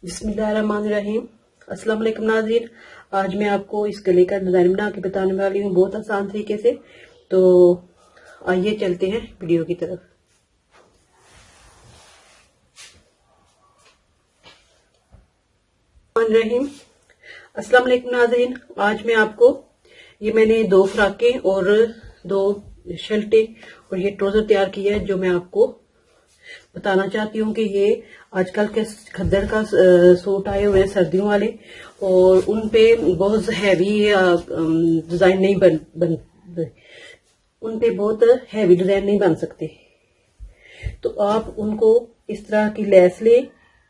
बिस्मिल्लाहिर्रहमानिर्रहीम। अस्सलाम वालेकुम नाज़रीन। आज मैं आपको इस गले का डिजाइन बना के बताने वाली हूँ बहुत आसान तरीके से। तो आइए चलते हैं वीडियो की तरफ। रहीम अस्सलाम वालेकुम नाज़रीन। आज मैं आपको मैंने 2 फ्राकें और 2 शर्टें और ये ट्राउजर तैयार किया है, जो मैं आपको बताना चाहती हूँ कि ये आजकल के खद्दर का सूट आए हुए हैं सर्दियों वाले, और उन पे बहुत हैवी डिजाइन नहीं बन उन पे बहुत हैवी डिजाइन नहीं बन सकते। तो आप उनको इस तरह की लेस ले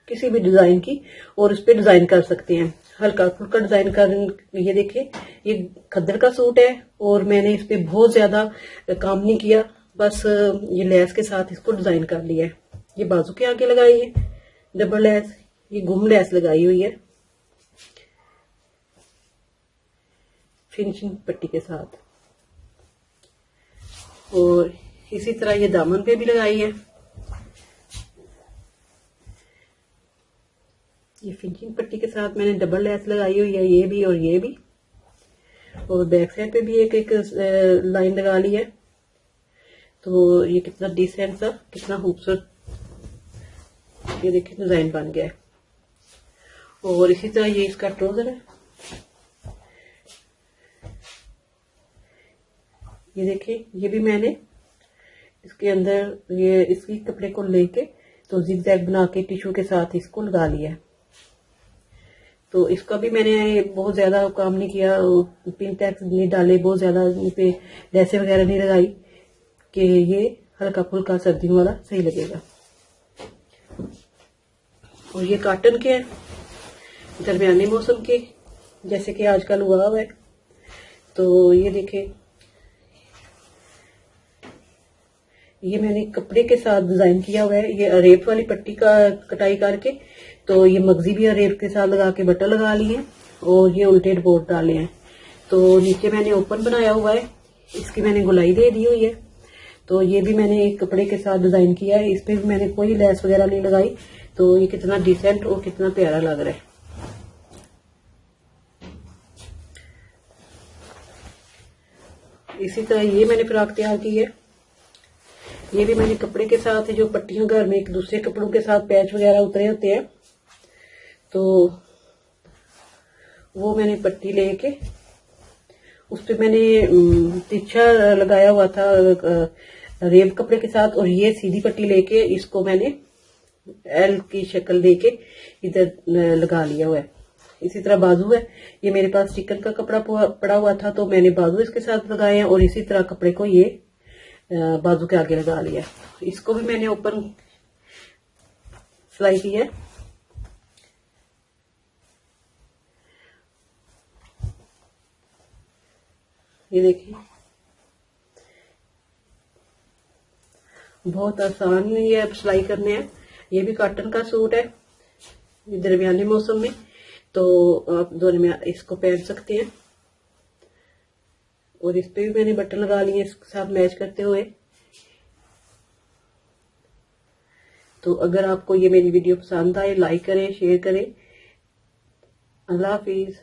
किसी भी डिजाइन की और उस पे डिजाइन कर सकते हैं, हल्का फुल्का डिजाइन कर। ये देखिए, ये खद्दर का सूट है और मैंने इस पे बहुत ज्यादा काम नहीं किया, बस ये लेस के साथ इसको डिजाइन कर लिया है। ये बाजू के आगे लगाई है डबल लेस, ये गुम लेस लगाई हुई है फिनिशिंग पट्टी के साथ, और इसी तरह ये दामन पे भी लगाई है। ये फिनिशिंग पट्टी के साथ मैंने डबल लेस लगाई हुई है, ये भी और ये भी, और बैक साइड पे भी एक लाइन लगा ली है। तो ये कितना डिसेंट सा, कितना खूबसूरत ये देखिए डिजाइन बन गया है। और इसी तरह ये इसका ट्राउजर है, ये देखिए, ये भी मैंने इसके अंदर ये इसकी कपड़े को लेके तो जिगजैग बना के टिश्यू के साथ इसको लगा लिया है। तो इसका भी मैंने बहुत ज्यादा काम नहीं किया, पिन टैक्स नहीं डाले, बहुत ज्यादा इन पे लेसे वगैरह नहीं लगाई, कि ये हल्का फुल्का सर्दियों वाला सही लगेगा। और ये कॉटन के हैं, दरमियाने मौसम के, जैसे कि आजकल हुआ हुआ है। तो ये देखें, ये मैंने कपड़े के साथ डिजाइन किया हुआ है। ये अरेब वाली पट्टी का कटाई करके, तो ये मगजी भी अरेब के साथ लगा के बटन लगा लिए हैं, और ये उल्टे बोर्ड डाले हैं। तो नीचे मैंने ओपन बनाया हुआ है, इसकी मैंने गुलाई दे दी हुई है। तो ये भी मैंने एक कपड़े के साथ डिजाइन किया है, इस पे भी मैंने कोई लेस वगैरह नहीं लगाई। तो ये कितना डिसेंट और कितना प्यारा लग रहा है। इसी तरह ये मैंने फ्रॉक तैयार की है, ये भी मैंने कपड़े के साथ, जो पट्टियां घर में एक दूसरे कपड़ों के साथ पैच वगैरह उतरे होते हैं, तो वो मैंने पट्टी लेके उस पे मैंने तिरछा लगाया हुआ था रेब कपड़े के साथ, और ये सीधी पट्टी लेके इसको मैंने एल की शक्ल देके इधर लगा लिया हुआ है। इसी तरह बाजू है, ये मेरे पास चिकन का कपड़ा पड़ा हुआ था, तो मैंने बाजू इसके साथ लगाए हैं, और इसी तरह कपड़े को ये बाजू के आगे लगा लिया। इसको भी मैंने ओपन सिलाई की है। ये देखिए, बहुत आसान ये अब सिलाई करने हैं। ये भी कॉटन का सूट है, दरमियाने मौसम में, तो आप दोनों में इसको पहन सकते हैं। और इस पे भी मैंने बटन लगा लिए इसके साथ मैच करते हुए। तो अगर आपको ये मेरी वीडियो पसंद आए, लाइक करें, शेयर करें। अल्लाह हाफिज।